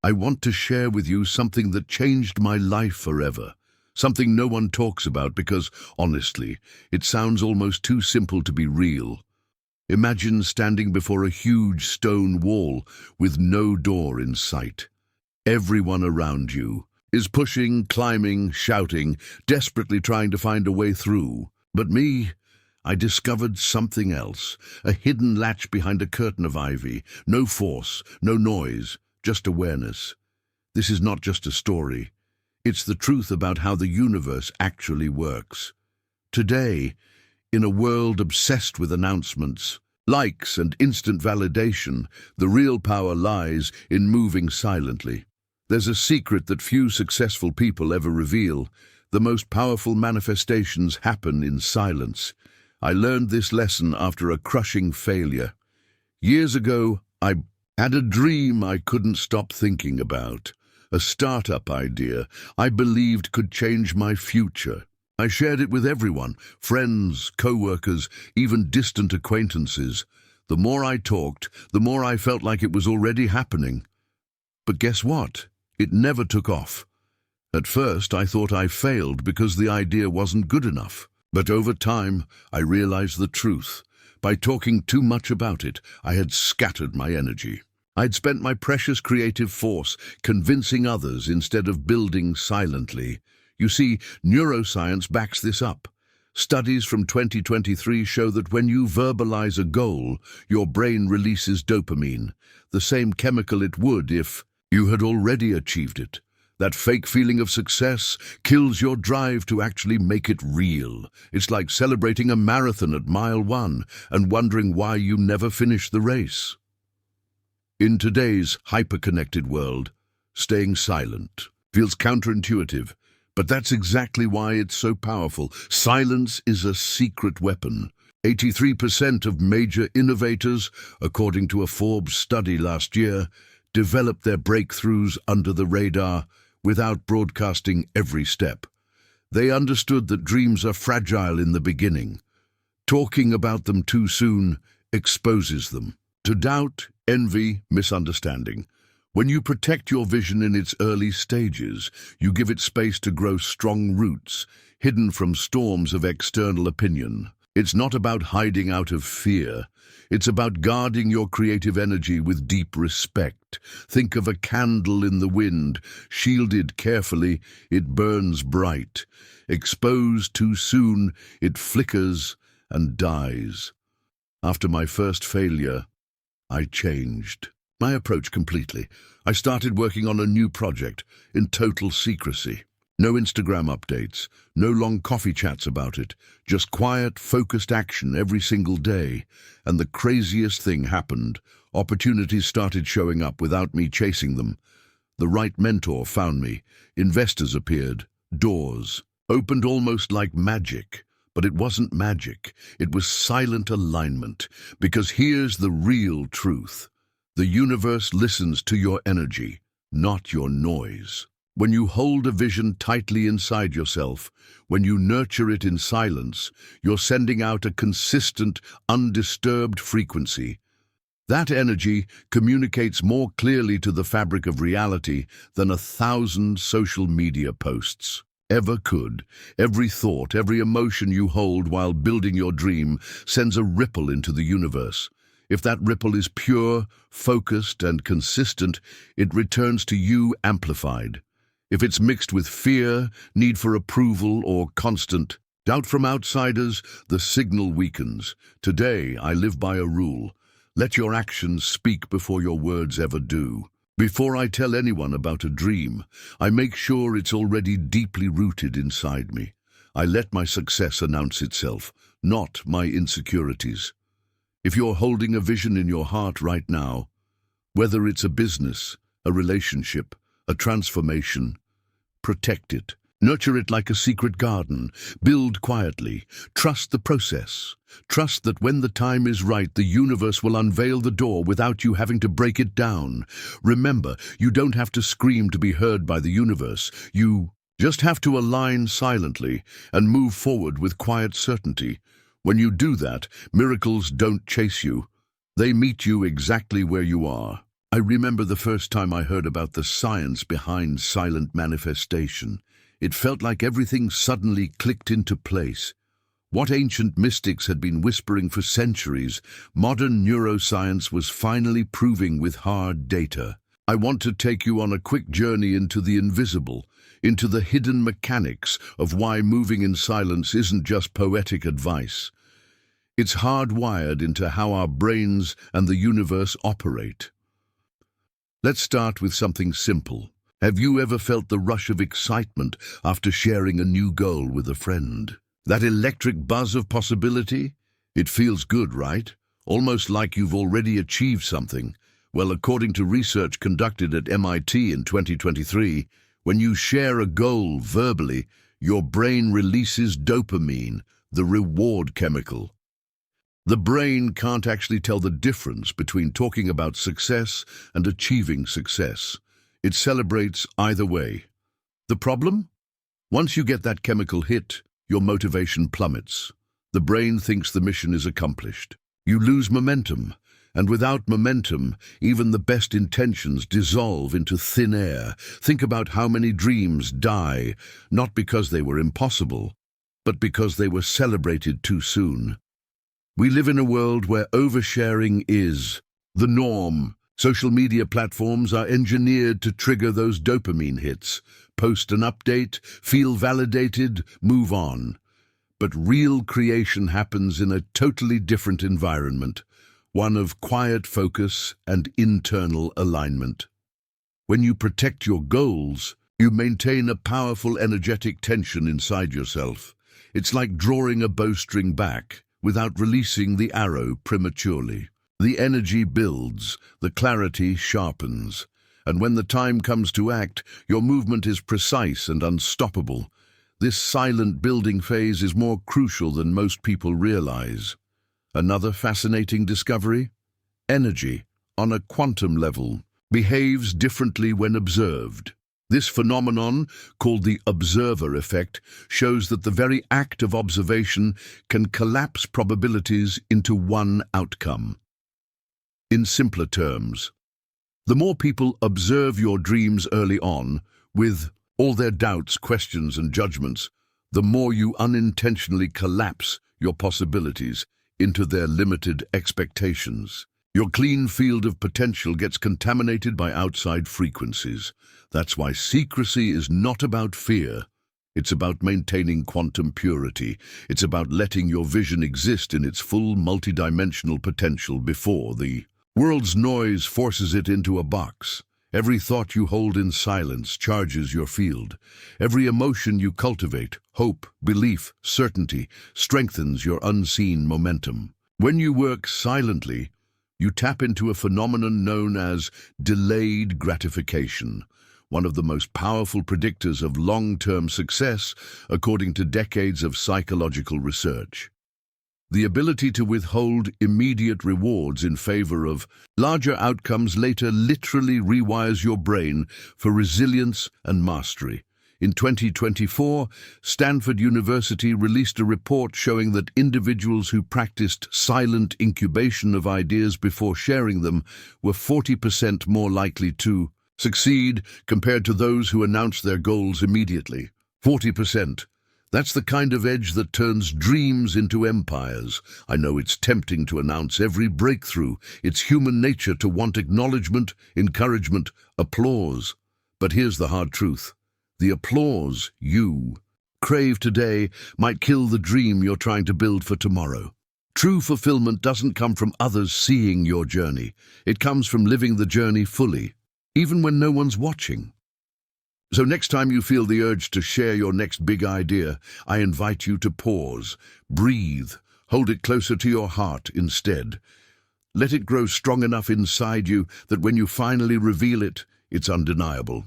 I want to share with you something that changed my life forever. Something no one talks about because, honestly, it sounds almost too simple to be real. Imagine standing before a huge stone wall with no door in sight. Everyone around you is pushing, climbing, shouting, desperately trying to find a way through. But me, I discovered something else, a hidden latch behind a curtain of ivy. No force, no noise, just awareness. This is not just a story. It's the truth about how the universe actually works. Today, in a world obsessed with announcements, likes and instant validation, the real power lies in moving silently. There's a secret that few successful people ever reveal. The most powerful manifestations happen in silence. I learned this lesson after a crushing failure. Years ago, I had a dream I couldn't stop thinking about. A startup idea I believed could change my future. I shared it with everyone, friends, co-workers, even distant acquaintances. The more I talked, the more I felt like it was already happening. But guess what? It never took off. At first, I thought I failed because the idea wasn't good enough. But over time, I realized the truth. By talking too much about it, I had scattered my energy. I'd spent my precious creative force convincing others instead of building silently. You see, neuroscience backs this up. Studies from 2023 show that when you verbalize a goal, your brain releases dopamine, the same chemical it would if you had already achieved it. That fake feeling of success kills your drive to actually make it real. It's like celebrating a marathon at mile 1 and wondering why you never finish the race. In today's hyper-connected world, staying silent feels counterintuitive, but that's exactly why it's so powerful. Silence is a secret weapon. 83% of major innovators, according to a Forbes study last year, developed their breakthroughs under the radar without broadcasting every step. They understood that dreams are fragile in the beginning. Talking about them too soon exposes them to doubt, envy, misunderstanding. When you protect your vision in its early stages, you give it space to grow strong roots, hidden from storms of external opinion. It's not about hiding out of fear. It's about guarding your creative energy with deep respect. Think of a candle in the wind. Shielded carefully, it burns bright. Exposed too soon, it flickers and dies. After my first failure, I changed my approach completely. I started working on a new project in total secrecy. No Instagram updates, no long coffee chats about it, just quiet, focused action every single day. And the craziest thing happened. Opportunities started showing up without me chasing them. The right mentor found me. Investors appeared. Doors opened almost like magic. But it wasn't magic. It was silent alignment. Because here's the real truth. The universe listens to your energy, not your noise. When you hold a vision tightly inside yourself, when you nurture it in silence, you're sending out a consistent, undisturbed frequency. That energy communicates more clearly to the fabric of reality than 1,000 social media posts ever could. Every thought, every emotion you hold while building your dream sends a ripple into the universe. If that ripple is pure, focused, and consistent, it returns to you amplified. If it's mixed with fear, need for approval, or constant doubt from outsiders, the signal weakens. Today, I live by a rule. Let your actions speak before your words ever do. Before I tell anyone about a dream, I make sure it's already deeply rooted inside me. I let my success announce itself, not my insecurities. If you're holding a vision in your heart right now, whether it's a business, a relationship, a transformation, protect it. Nurture it like a secret garden. Build quietly. Trust the process. Trust that when the time is right, the universe will unveil the door without you having to break it down. Remember, you don't have to scream to be heard by the universe. You just have to align silently and move forward with quiet certainty. When you do that, miracles don't chase you. They meet you exactly where you are. I remember the first time I heard about the science behind silent manifestation. It felt like everything suddenly clicked into place. What ancient mystics had been whispering for centuries, modern neuroscience was finally proving with hard data. I want to take you on a quick journey into the invisible, into the hidden mechanics of why moving in silence isn't just poetic advice. It's hardwired into how our brains and the universe operate. Let's start with something simple. Have you ever felt the rush of excitement after sharing a new goal with a friend? That electric buzz of possibility? It feels good, right? Almost like you've already achieved something. Well, according to research conducted at MIT in 2023, when you share a goal verbally, your brain releases dopamine, the reward chemical. The brain can't actually tell the difference between talking about success and achieving success. It celebrates either way. The problem? Once you get that chemical hit, your motivation plummets. The brain thinks the mission is accomplished. You lose momentum, and without momentum, even the best intentions dissolve into thin air. Think about how many dreams die, not because they were impossible, but because they were celebrated too soon. We live in a world where oversharing is the norm. Social media platforms are engineered to trigger those dopamine hits. Post an update, feel validated, move on. But real creation happens in a totally different environment, one of quiet focus and internal alignment. When you protect your goals, you maintain a powerful energetic tension inside yourself. It's like drawing a bowstring back without releasing the arrow prematurely. The energy builds, the clarity sharpens, and when the time comes to act, your movement is precise and unstoppable. This silent building phase is more crucial than most people realize. Another fascinating discovery? Energy, on a quantum level, behaves differently when observed. This phenomenon, called the observer effect, shows that the very act of observation can collapse probabilities into one outcome. In simpler terms, the more people observe your dreams early on, with all their doubts, questions, and judgments, the more you unintentionally collapse your possibilities into their limited expectations. Your clean field of potential gets contaminated by outside frequencies. That's why secrecy is not about fear. It's about maintaining quantum purity. It's about letting your vision exist in its full multidimensional potential before the world's noise forces it into a box. Every thought you hold in silence charges your field. Every emotion you cultivate, hope, belief, certainty, strengthens your unseen momentum. When you work silently, you tap into a phenomenon known as delayed gratification, one of the most powerful predictors of long-term success, according to decades of psychological research. The ability to withhold immediate rewards in favor of larger outcomes later literally rewires your brain for resilience and mastery. In 2024, Stanford University released a report showing that individuals who practiced silent incubation of ideas before sharing them were 40% more likely to succeed compared to those who announced their goals immediately. 40%. That's the kind of edge that turns dreams into empires. I know it's tempting to announce every breakthrough. It's human nature to want acknowledgement, encouragement, applause. But here's the hard truth. The applause you crave today might kill the dream you're trying to build for tomorrow. True fulfillment doesn't come from others seeing your journey. It comes from living the journey fully, even when no one's watching. So next time you feel the urge to share your next big idea, I invite you to pause, breathe, hold it closer to your heart instead. Let it grow strong enough inside you that when you finally reveal it, it's undeniable.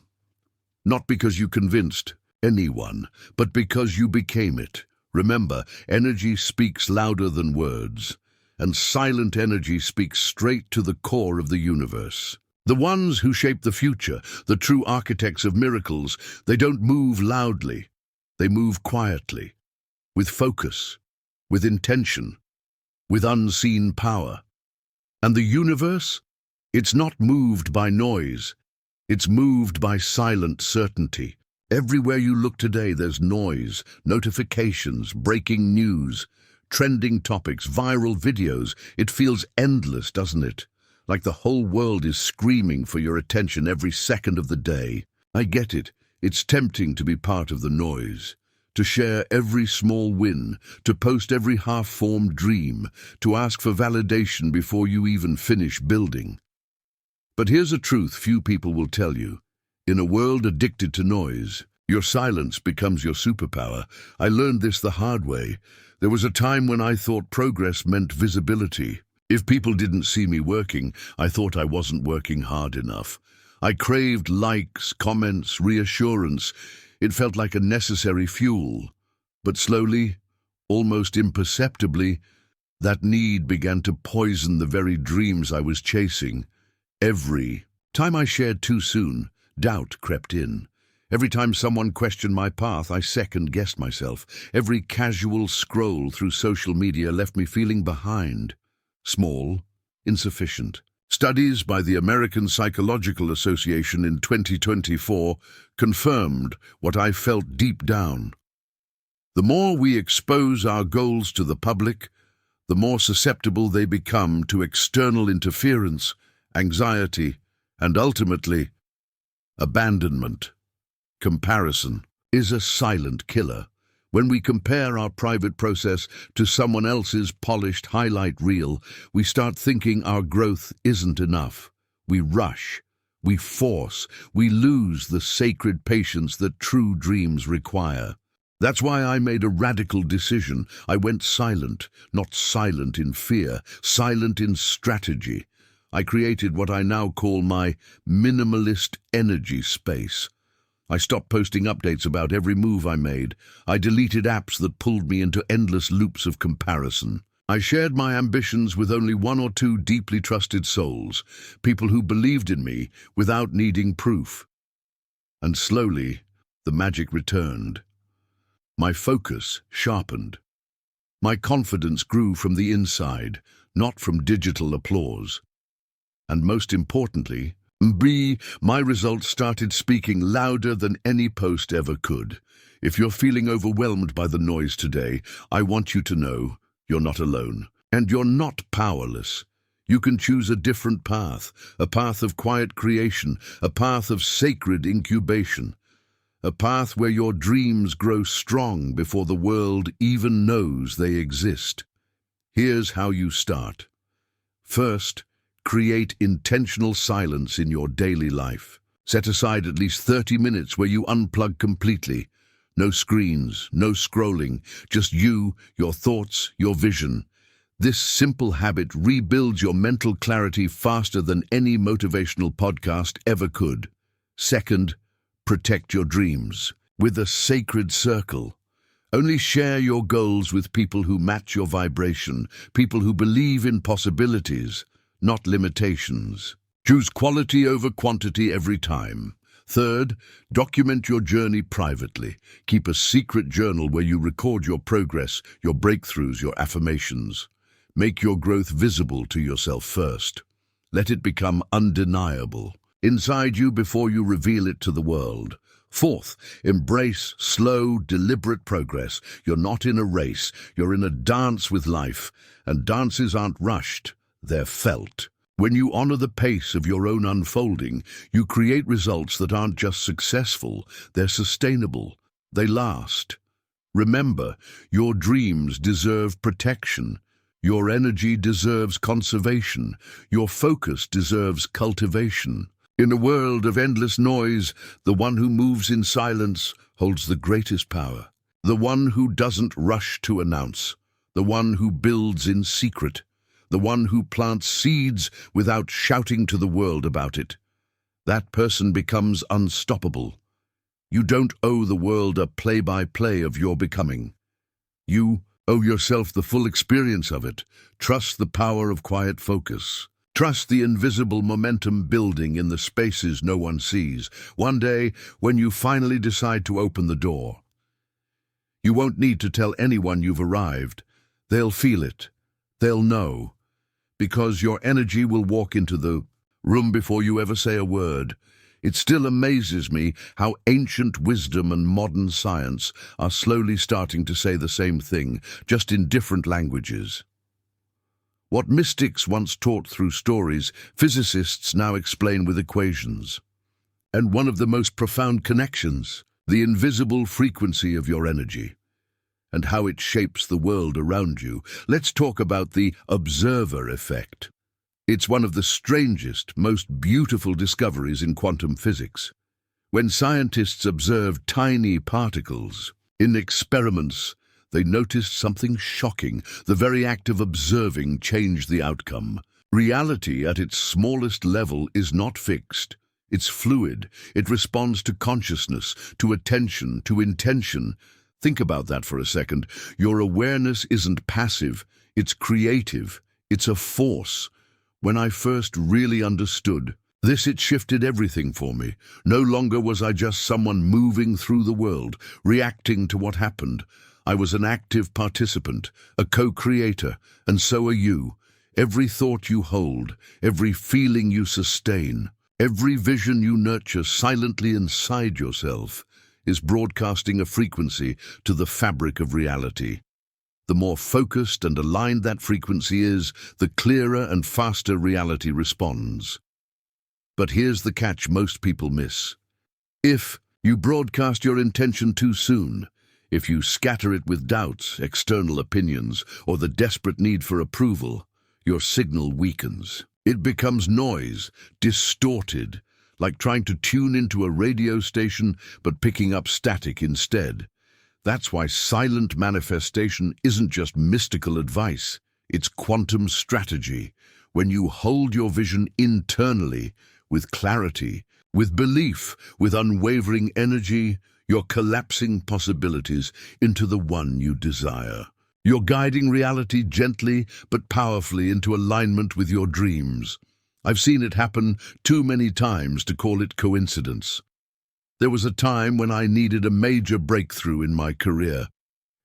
Not because you convinced anyone, but because you became it. Remember, energy speaks louder than words, and silent energy speaks straight to the core of the universe. The ones who shape the future, the true architects of miracles, they don't move loudly. They move quietly, with focus, with intention, with unseen power. And the universe? It's not moved by noise. It's moved by silent certainty. Everywhere you look today, there's noise, notifications, breaking news, trending topics, viral videos. It feels endless, doesn't it? Like the whole world is screaming for your attention every second of the day. I get it. It's tempting to be part of the noise, to share every small win, to post every half-formed dream, to ask for validation before you even finish building. But here's a truth few people will tell you. In a world addicted to noise, your silence becomes your superpower. I learned this the hard way. There was a time when I thought progress meant visibility. If people didn't see me working, I thought I wasn't working hard enough. I craved likes, comments, reassurance. It felt like a necessary fuel. But slowly, almost imperceptibly, that need began to poison the very dreams I was chasing. Every time I shared too soon, doubt crept in. Every time someone questioned my path, I second-guessed myself. Every casual scroll through social media left me feeling behind, small, insufficient. Studies by the American Psychological Association in 2024 confirmed what I felt deep down. The more we expose our goals to the public, the more susceptible they become to external interference, anxiety, and ultimately, abandonment. Comparison is a silent killer. When we compare our private process to someone else's polished highlight reel, we start thinking our growth isn't enough. We rush, we force, we lose the sacred patience that true dreams require. That's why I made a radical decision. I went silent, not silent in fear, silent in strategy. I created what I now call my minimalist energy space. I stopped posting updates about every move I made. I deleted apps that pulled me into endless loops of comparison. I shared my ambitions with only one or two deeply trusted souls, people who believed in me without needing proof. And slowly, the magic returned. My focus sharpened. My confidence grew from the inside, not from digital applause. And most importantly, my results started speaking louder than any post ever could. If you're feeling overwhelmed by the noise today, I want you to know you're not alone. And you're not powerless. You can choose a different path, a path of quiet creation, a path of sacred incubation, a path where your dreams grow strong before the world even knows they exist. Here's how you start. First, create intentional silence in your daily life. Set aside at least 30 minutes where you unplug completely. No screens, no scrolling, just you, your thoughts, your vision. This simple habit rebuilds your mental clarity faster than any motivational podcast ever could. Second, protect your dreams with a sacred circle. Only share your goals with people who match your vibration, people who believe in possibilities, not limitations. Choose quality over quantity every time. Third, document your journey privately. Keep a secret journal where you record your progress, your breakthroughs, your affirmations. Make your growth visible to yourself first. Let it become undeniable inside you before you reveal it to the world. Fourth, embrace slow, deliberate progress. You're not in a race, you're in a dance with life, and dances aren't rushed. They're felt. When you honor the pace of your own unfolding, you create results that aren't just successful, they're sustainable. They last. Remember, your dreams deserve protection. Your energy deserves conservation. Your focus deserves cultivation. In a world of endless noise, the one who moves in silence holds the greatest power. The one who doesn't rush to announce. The one who builds in secret. The one who plants seeds without shouting to the world about it. That person becomes unstoppable. You don't owe the world a play-by-play of your becoming. You owe yourself the full experience of it. Trust the power of quiet focus. Trust the invisible momentum building in the spaces no one sees. One day, when you finally decide to open the door, you won't need to tell anyone you've arrived. They'll feel it. They'll know. Because your energy will walk into the room before you ever say a word. It still amazes me how ancient wisdom and modern science are slowly starting to say the same thing, just in different languages. What mystics once taught through stories, physicists now explain with equations. And one of the most profound connections, the invisible frequency of your energy, and how it shapes the world around you. Let's talk about the observer effect. It's one of the strangest, most beautiful discoveries in quantum physics. When scientists observed tiny particles in experiments, they noticed something shocking. The very act of observing changed the outcome. Reality at its smallest level is not fixed. It's fluid. It responds to consciousness, to attention, to intention. Think about that for a second. Your awareness isn't passive, it's creative. It's a force. When I first really understood this, it shifted everything for me. No longer was I just someone moving through the world, reacting to what happened. I was an active participant, a co-creator, and so are you. Every thought you hold, every feeling you sustain, every vision you nurture silently inside yourself is broadcasting a frequency to the fabric of reality. The more focused and aligned that frequency is, the clearer and faster reality responds. But here's the catch most people miss. If you broadcast your intention too soon, if you scatter it with doubts, external opinions, or the desperate need for approval, your signal weakens. It becomes noise, distorted, like trying to tune into a radio station but picking up static instead. That's why silent manifestation isn't just mystical advice, it's quantum strategy. When you hold your vision internally, with clarity, with belief, with unwavering energy, you're collapsing possibilities into the one you desire. You're guiding reality gently but powerfully into alignment with your dreams. I've seen it happen too many times to call it coincidence. There was a time when I needed a major breakthrough in my career.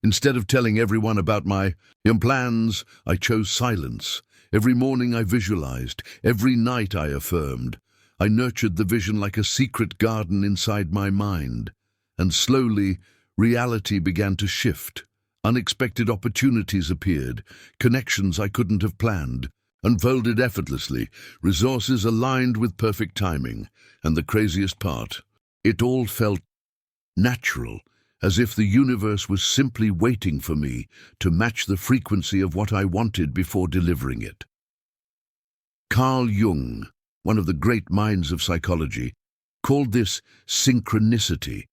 Instead of telling everyone about my plans, I chose silence. Every morning I visualized, every night I affirmed. I nurtured the vision like a secret garden inside my mind. And slowly, reality began to shift. Unexpected opportunities appeared, connections I couldn't have planned, unfolded effortlessly, resources aligned with perfect timing. And the craziest part, it all felt natural, as if the universe was simply waiting for me to match the frequency of what I wanted before delivering it. Carl Jung, one of the great minds of psychology, called this synchronicity,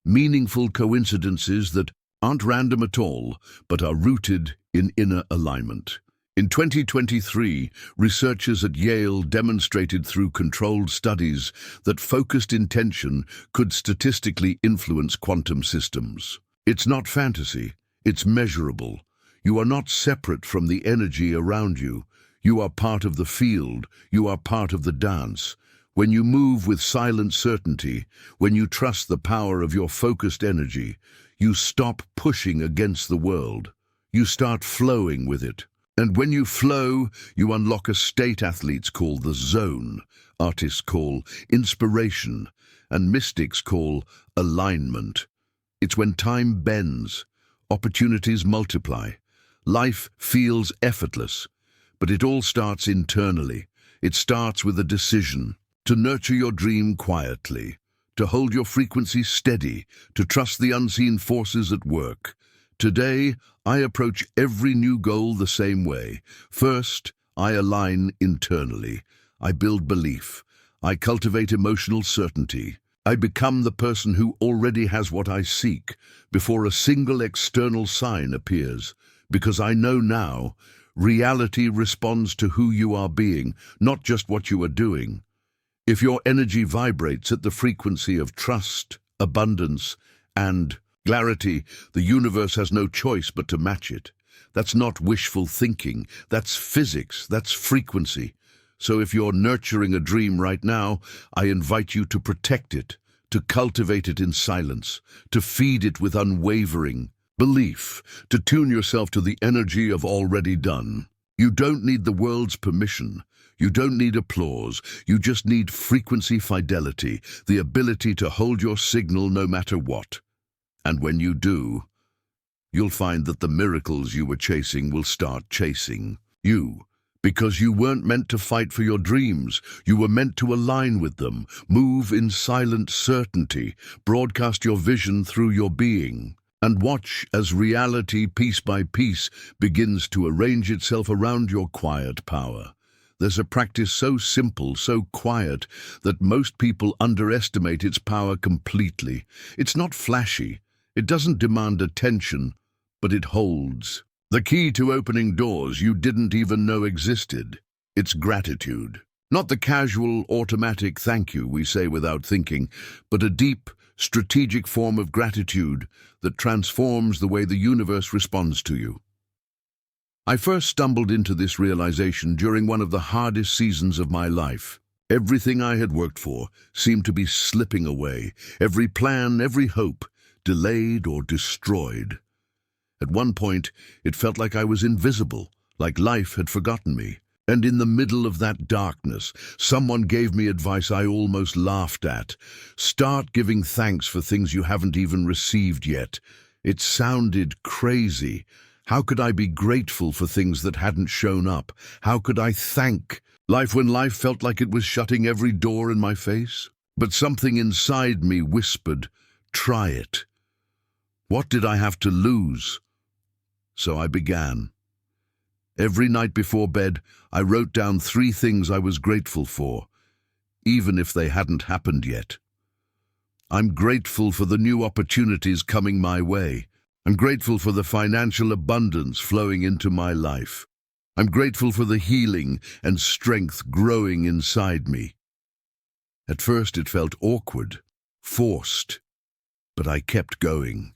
meaningful coincidences that aren't random at all, but are rooted in inner alignment. In 2023, researchers at Yale demonstrated through controlled studies that focused intention could statistically influence quantum systems. It's not fantasy, it's measurable. You are not separate from the energy around you. You are part of the field, you are part of the dance. When you move with silent certainty, when you trust the power of your focused energy, you stop pushing against the world. You start flowing with it. And when you flow, you unlock a state athletes call the zone, artists call inspiration, and mystics call alignment. It's when time bends, opportunities multiply, life feels effortless. But it all starts internally. It starts with a decision to nurture your dream quietly, to hold your frequency steady, to trust the unseen forces at work. Today, I approach every new goal the same way. First, I align internally. I build belief. I cultivate emotional certainty. I become the person who already has what I seek before a single external sign appears. Because I know now, reality responds to who you are being, not just what you are doing. If your energy vibrates at the frequency of trust, abundance, and clarity, the universe has no choice but to match it. That's not wishful thinking, that's physics, that's frequency. So if you're nurturing a dream right now, I invite you to protect it, to cultivate it in silence, to feed it with unwavering belief, to tune yourself to the energy of already done. You don't need the world's permission. You don't need applause. You just need frequency fidelity, the ability to hold your signal no matter what. And when you do, you'll find that the miracles you were chasing will start chasing you. Because you weren't meant to fight for your dreams. You were meant to align with them, move in silent certainty, broadcast your vision through your being, and watch as reality, piece by piece, begins to arrange itself around your quiet power. There's a practice so simple, so quiet, that most people underestimate its power completely. It's not flashy. It doesn't demand attention, but it holds. The key to opening doors you didn't even know existed. It's gratitude. Not the casual, automatic thank you we say without thinking, but a deep, strategic form of gratitude that transforms the way the universe responds to you. I first stumbled into this realization during one of the hardest seasons of my life. Everything I had worked for seemed to be slipping away. Every plan, every hope, delayed or destroyed. At one point, it felt like I was invisible, like life had forgotten me. And in the middle of that darkness, someone gave me advice I almost laughed at. Start giving thanks for things you haven't even received yet. It sounded crazy. How could I be grateful for things that hadn't shown up? How could I thank life when life felt like it was shutting every door in my face? But something inside me whispered, try it. What did I have to lose? So I began. Every night before bed, I wrote down 3 things I was grateful for, even if they hadn't happened yet. I'm grateful for the new opportunities coming my way. I'm grateful for the financial abundance flowing into my life. I'm grateful for the healing and strength growing inside me. At first it felt awkward, forced, but I kept going.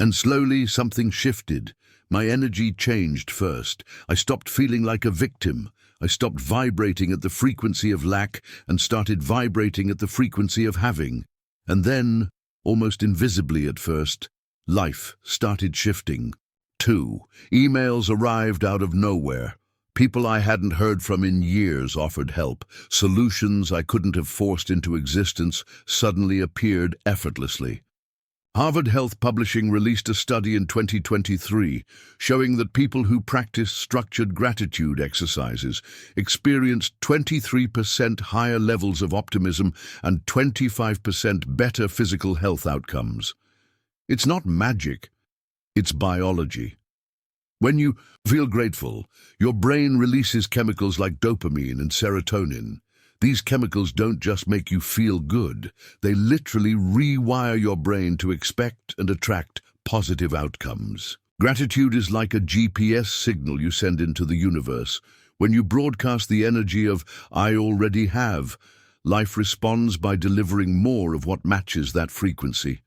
And slowly something shifted. My energy changed first. I stopped feeling like a victim. I stopped vibrating at the frequency of lack and started vibrating at the frequency of having. And then, almost invisibly at first, life started shifting. 2. Emails arrived out of nowhere. People I hadn't heard from in years offered help. Solutions I couldn't have forced into existence suddenly appeared effortlessly. Harvard Health Publishing released a study in 2023 showing that people who practice structured gratitude exercises experienced 23% higher levels of optimism and 25% better physical health outcomes. It's not magic, it's biology. When you feel grateful, your brain releases chemicals like dopamine and serotonin. These chemicals don't just make you feel good, they literally rewire your brain to expect and attract positive outcomes. Gratitude is like a GPS signal you send into the universe. When you broadcast the energy of, I already have, life responds by delivering more of what matches that frequency.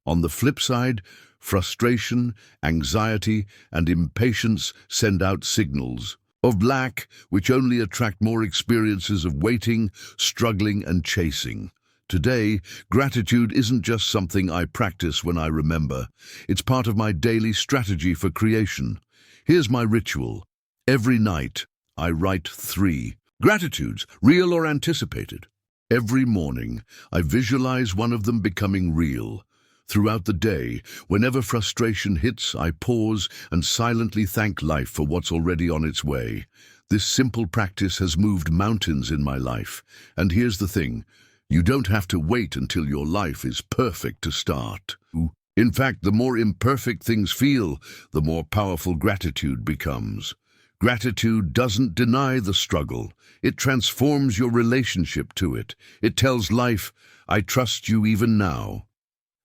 On the flip side, frustration, anxiety, and impatience send out signals of lack, which only attract more experiences of waiting, struggling, and chasing. Today, gratitude isn't just something I practice when I remember. It's part of my daily strategy for creation. Here's my ritual. Every night, I write 3 gratitudes, real or anticipated. Every morning, I visualize one of them becoming real. Throughout the day, whenever frustration hits, I pause and silently thank life for what's already on its way. This simple practice has moved mountains in my life. And here's the thing, you don't have to wait until your life is perfect to start. In fact, the more imperfect things feel, the more powerful gratitude becomes. Gratitude doesn't deny the struggle. It transforms your relationship to it. It tells life, I trust you even now.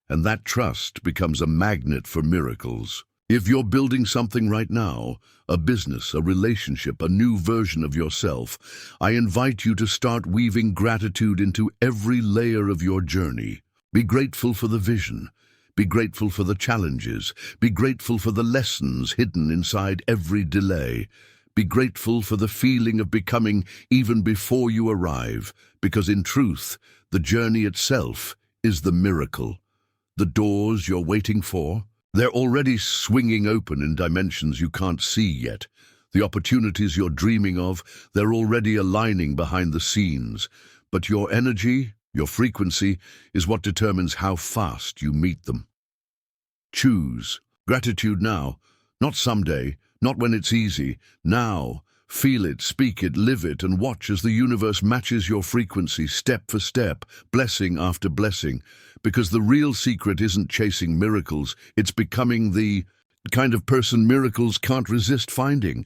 And that trust becomes a magnet for miracles. If you're building something right now, a business, a relationship, a new version of yourself, I invite you to start weaving gratitude into every layer of your journey. Be grateful for the vision. Be grateful for the challenges. Be grateful for the lessons hidden inside every delay. Be grateful for the feeling of becoming even before you arrive, because in truth, the journey itself is the miracle. The doors you're waiting for, they're already swinging open in dimensions you can't see yet. The opportunities you're dreaming of, they're already aligning behind the scenes. But your energy, your frequency, is what determines how fast you meet them. Choose gratitude now, not someday, not when it's easy. Now, feel it, speak it, live it, and watch as the universe matches your frequency step for step, blessing after blessing. Because the real secret isn't chasing miracles, it's becoming the kind of person miracles can't resist finding.